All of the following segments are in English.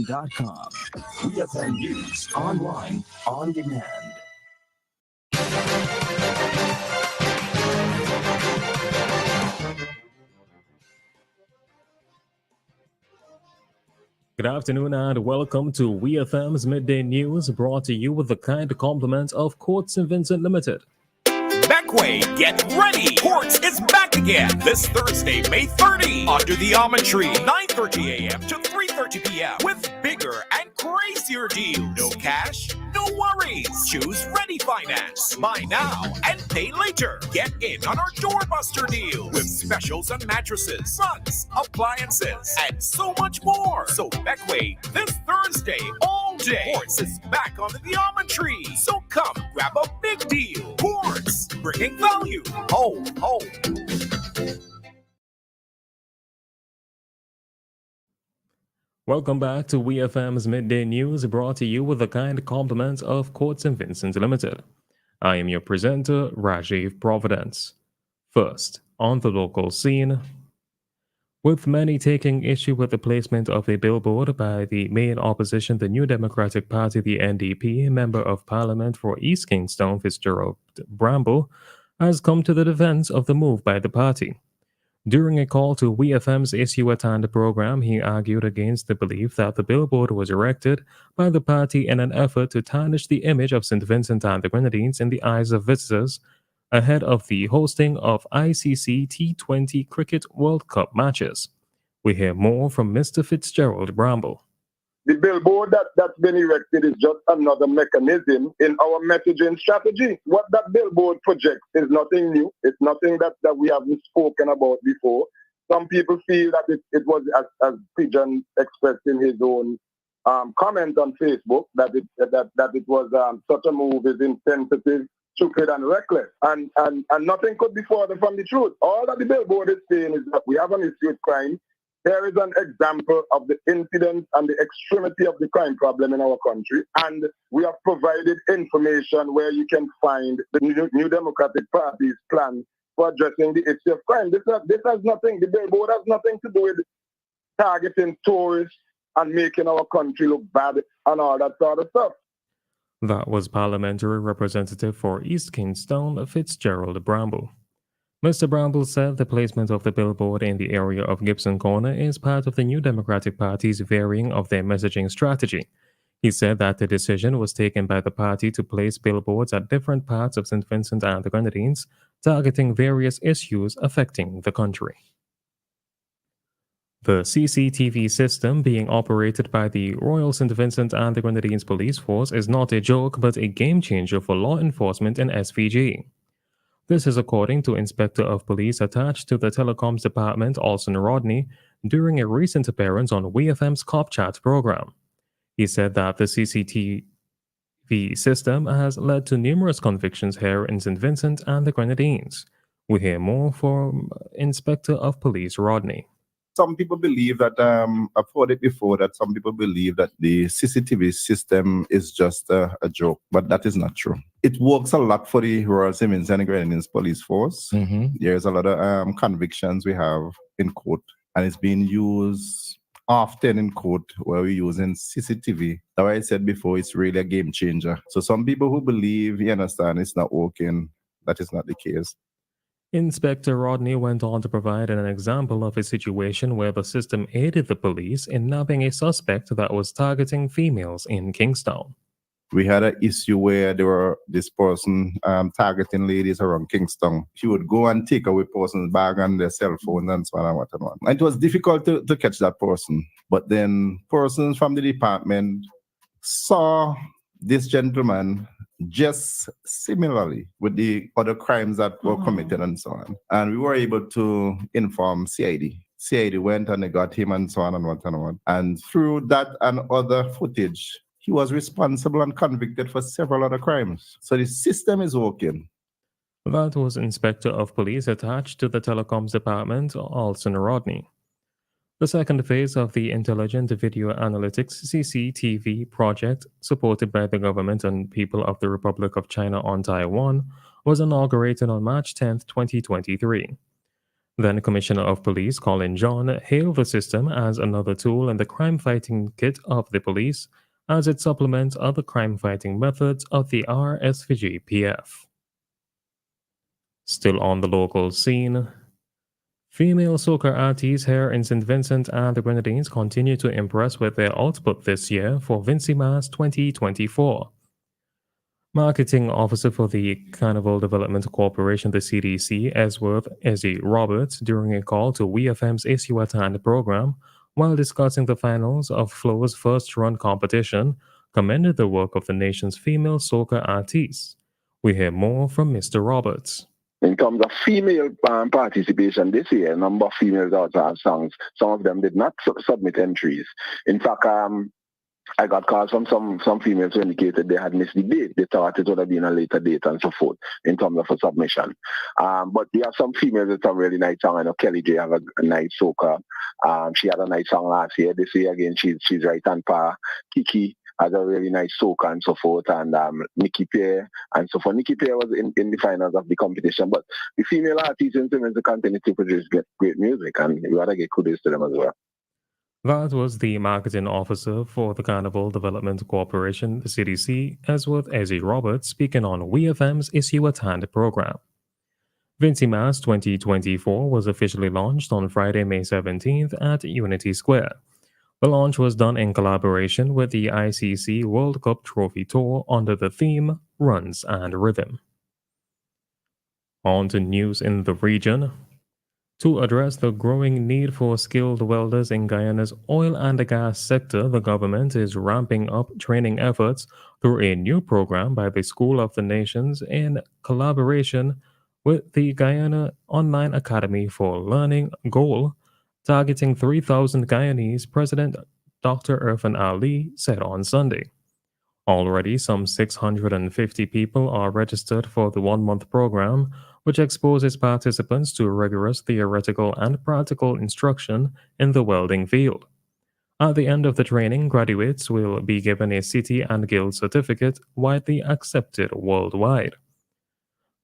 WEFM.com. WEFM News online, on demand. Good afternoon and welcome to WEFM's Midday News, brought to you with the kind compliments of Court St. Vincent Limited. Beckway, get ready! Quartz is back again this Thursday, May 30, under the almond tree, 9:30 a.m. to 3:30 p.m. with bigger and crazier deals. No cash, no worries. Choose Ready Finance. Buy now and pay later. Get in on our doorbuster deal with specials on mattresses, rugs, appliances, and so much more. So Beckway, this Thursday, all day. Quartz is back under the almond tree. So come grab a big deal. Quartz, bringing value home. Welcome back to WEFM's Midday News, brought to you with the kind compliments of Court St. Vincent Limited. I am your presenter, Rajiv Providence. First, on the local scene, with many taking issue with the placement of a billboard by the main opposition, the New Democratic Party, the NDP, Member of Parliament for East Kingston, Fitzgerald Bramble, has come to the defense of the move by the party. During a call to WEFM's Issue at Hand program, he argued against the belief that the billboard was erected by the party in an effort to tarnish the image of St. Vincent and the Grenadines in the eyes of visitors ahead of the hosting of ICC T20 Cricket World Cup matches. We hear more from Mr. Fitzgerald Bramble. The billboard that's been erected is just another mechanism in our messaging strategy. What that billboard projects is nothing new. It's nothing that we haven't spoken about before. Some people feel that it was, as Pigeon expressed in his own comment on Facebook, that it was such a move is insensitive, stupid, and reckless. And nothing could be further from the truth. All that the billboard is saying is that we have an issue with crime. Here is an example of the incidence and the extremity of the crime problem in our country. And we have provided information where you can find the New Democratic Party's plan for addressing the issue of crime. This has nothing, the billboard has nothing to do with targeting tourists and making our country look bad and all that sort of stuff. That was Parliamentary Representative for East Kingston, Fitzgerald Bramble. Mr. Bramble said the placement of the billboard in the area of Gibson Corner is part of the New Democratic Party's varying of their messaging strategy. He said that the decision was taken by the party to place billboards at different parts of St. Vincent and the Grenadines, targeting various issues affecting the country. The CCTV system being operated by the Royal St. Vincent and the Grenadines Police Force is not a joke but a game changer for law enforcement in SVG. This is according to Inspector of Police attached to the Telecoms Department, Alson Rodney, during a recent appearance on WEFM's Cop Chat program. He said that the CCTV system has led to numerous convictions here in St. Vincent and the Grenadines. We hear more from Inspector of Police Rodney. Some people believe that, I've heard it before, that some people believe that the CCTV system is just a joke, but that is not true. It works a lot for the Royal St. Vincent and Grenadines Police Force. There's a lot of convictions we have in court, and it's being used often in court where we're using CCTV. That's why I said before, it's really a game changer. So some people who believe, you understand, it's not working, that is not the case. Inspector Rodney went on to provide an example of a situation where the system aided the police in nabbing a suspect that was targeting females in Kingston. We had an issue where there were this person targeting ladies around Kingston. She would go and take away person's bag and their cell phone and so on and what and what. It was difficult to catch that person. But then persons from the department saw this gentleman just similarly with the other crimes that were committed and so on. And we were able to inform CID. CID went and they got him and so on and what and what. And through that and other footage, he was responsible and convicted for several other crimes. So the system is working. That was Inspector of Police attached to the Telecoms Department, Alson Rodney. The second phase of the Intelligent Video Analytics CCTV project, supported by the government and people of the Republic of China on Taiwan, was inaugurated on March 10, 2023. Then Commissioner of Police Colin John hailed the system as another tool in the crime-fighting kit of the police as it supplements other crime-fighting methods of the RSVG-PF. Still on the local scene, female soca artists here in St. Vincent and the Grenadines continue to impress with their output this year for Vincy Mas 2024. Marketing Officer for the Carnival Development Corporation, the CDC, Esworth Ezzy Roberts, during a call to WEFM's Isiwatan program while discussing the finals of Flow's first run competition, commended the work of the nation's female soca artists. We hear more from Mr. Roberts. In terms of female participation this year, a number of females also have songs. Some of them did not submit entries. In fact, I got calls from some females who indicated they had missed the date. They thought it would have been a later date and so forth in terms of a submission. But we have some females with some really nice songs. I know Kelly J have a nice soca. She had a nice song last year. This year again, she's right on par. Kiki has a really nice soca and so forth, and Nikki Pierre and so forth. Nikki Pierre was in the finals of the competition, but the female artists in Simmons continue to produce great music, and we ought to get kudos to them as well. That was the marketing officer for the Carnival Development Corporation, the CDC, Esworth Ezzy Roberts, speaking on WeFM's Issue at Hand program. Vincy Mas 2024 was officially launched on Friday, May 17th at Unity Square. The launch was done in collaboration with the ICC World Cup Trophy Tour under the theme Runs and Rhythm. On to news in the region. To address the growing need for skilled welders in Guyana's oil and gas sector, the government is ramping up training efforts through a new program by the School of the Nations in collaboration with the Guyana Online Academy for Learning Goal, targeting 3,000 Guyanese, President Dr. Irfan Ali said on Sunday. Already, some 650 people are registered for the one-month program, which exposes participants to rigorous theoretical and practical instruction in the welding field. At the end of the training, graduates will be given a city and guild certificate widely accepted worldwide.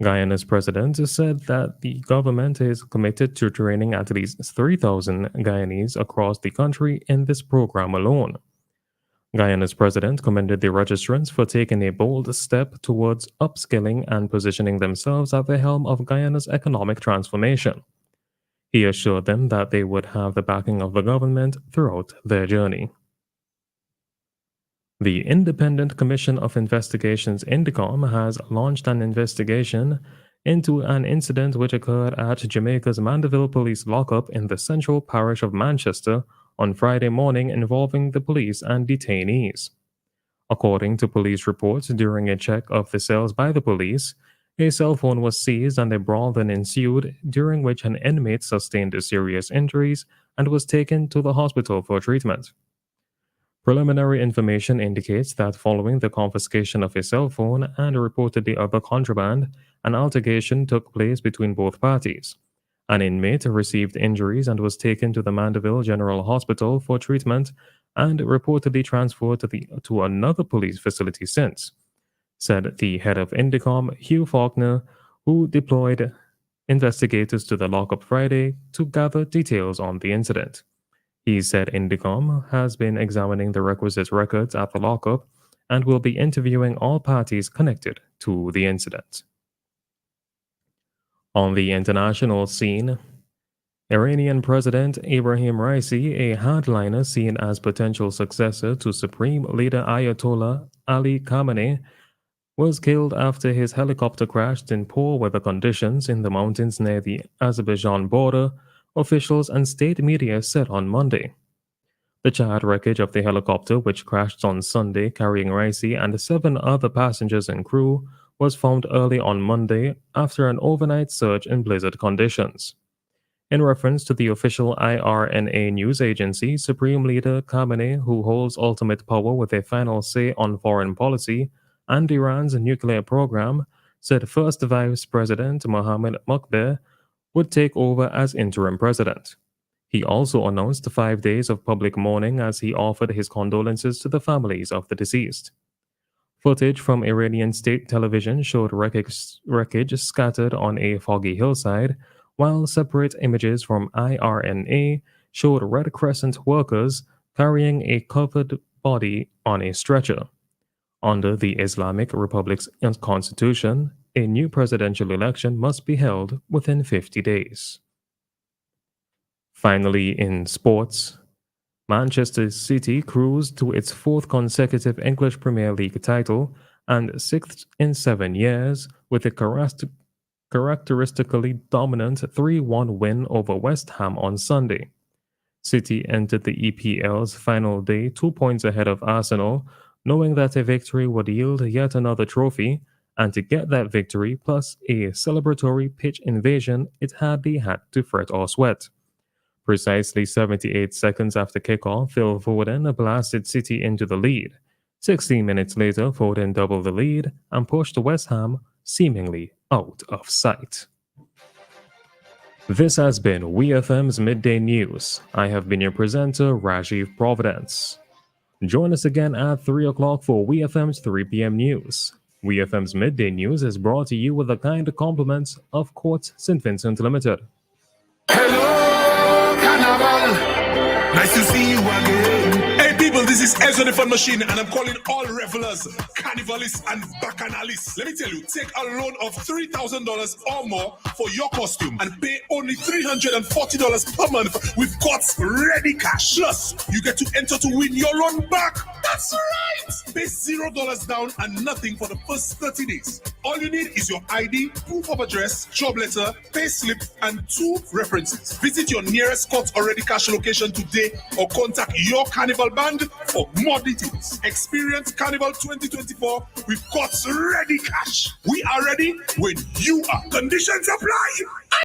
Guyana's president said that the government is committed to training at least 3,000 Guyanese across the country in this program alone. Guyana's president commended the registrants for taking a bold step towards upskilling and positioning themselves at the helm of Guyana's economic transformation. He assured them that they would have the backing of the government throughout their journey. The Independent Commission of Investigations INDECOM has launched an investigation into an incident which occurred at Jamaica's Mandeville Police Lockup in the Central Parish of Manchester on Friday morning involving the police and detainees. According to police reports, during a check of the cells by the police, a cell phone was seized and a brawl then ensued, during which an inmate sustained serious injuries and was taken to the hospital for treatment. Preliminary information indicates that following the confiscation of a cell phone and reportedly other contraband, an altercation took place between both parties. An inmate received injuries and was taken to the Mandeville General Hospital for treatment and reportedly transferred to another police facility since, said the head of INDECOM, Hugh Faulkner, who deployed investigators to the lockup Friday to gather details on the incident. He said INDECOM has been examining the requisite records at the lockup and will be interviewing all parties connected to the incident. On the international scene, Iranian President Ebrahim Raisi, a hardliner seen as potential successor to Supreme Leader Ayatollah Ali Khamenei, was killed after his helicopter crashed in poor weather conditions in the mountains near the Azerbaijan border, officials and state media said on Monday. The charred wreckage of the helicopter, which crashed on Sunday carrying Raisi and 7 other passengers and crew, was found early on Monday after an overnight search in blizzard conditions. In reference to the official IRNA news agency, Supreme Leader Khamenei, who holds ultimate power with a final say on foreign policy and Iran's nuclear program, said First Vice President Mohammad Mokbeh would take over as interim president. He also announced 5 days of public mourning as he offered his condolences to the families of the deceased. Footage from Iranian state television showed wreckage scattered on a foggy hillside, while separate images from IRNA showed Red Crescent workers carrying a covered body on a stretcher. Under the Islamic Republic's constitution, a new presidential election must be held within 50 days. Finally, in sports, Manchester City cruised to its fourth consecutive English Premier League title and sixth in 7 years with a characteristically dominant 3-1 win over West Ham on Sunday. City entered the EPL's final day 2 points ahead of Arsenal, knowing that a victory would yield yet another trophy, and to get that victory plus a celebratory pitch invasion, it hardly had to fret or sweat. Precisely 78 seconds after kickoff, Phil Foden blasted City into the lead. 16 minutes later, Foden doubled the lead and pushed West Ham seemingly out of sight. This has been WEFM's Midday News. I have been your presenter, Rajiv Providence. Join us again at 3 o'clock for WEFM's 3 p.m. news. WEFM's Midday News is brought to you with the kind compliments of Quartz St. Vincent Limited. Hello, Carnival. Nice to see you again. Hey people, this is Ezra the Fun Machine, and I'm calling all revelers, carnivalists, and bacchanalists. Let me tell you, take a loan of $3,000 or more for your costume and pay only $340 per month with Quartz ready cash. Plus, you get to enter to win your loan back. That's right. Pay $0 down and nothing for the first 30 days. All you need is your ID, proof of address, job letter, pay slip, and 2 references. Visit your nearest Quartz already cash location today or contact your Carnival band for more details. Experience Carnival 2024 with Quartz ready cash. We are ready when you are. Conditions apply.